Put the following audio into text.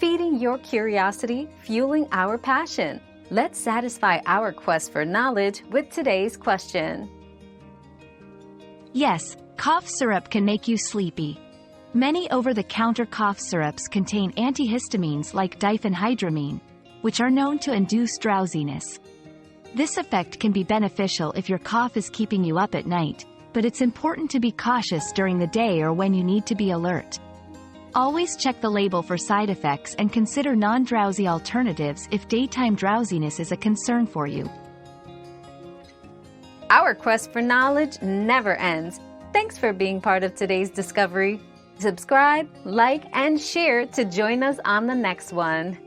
feeding your curiosity, fueling our passion. Let's satisfy our quest for knowledge with today's question. Yes, cough syrup can make you sleepy. Many over-the-counter cough syrups contain antihistamines like diphenhydramine, which are known to induce drowsiness. This effect can be beneficial if your cough is keeping you up at night, but it's important to be cautious during the day or when you need to be alert. Always check the label for side effects and consider non-drowsy alternatives if daytime drowsiness is a concern for you. Our quest for knowledge never ends. Thanks for being part of today's discovery. Subscribe, like, and share to join us on the next one.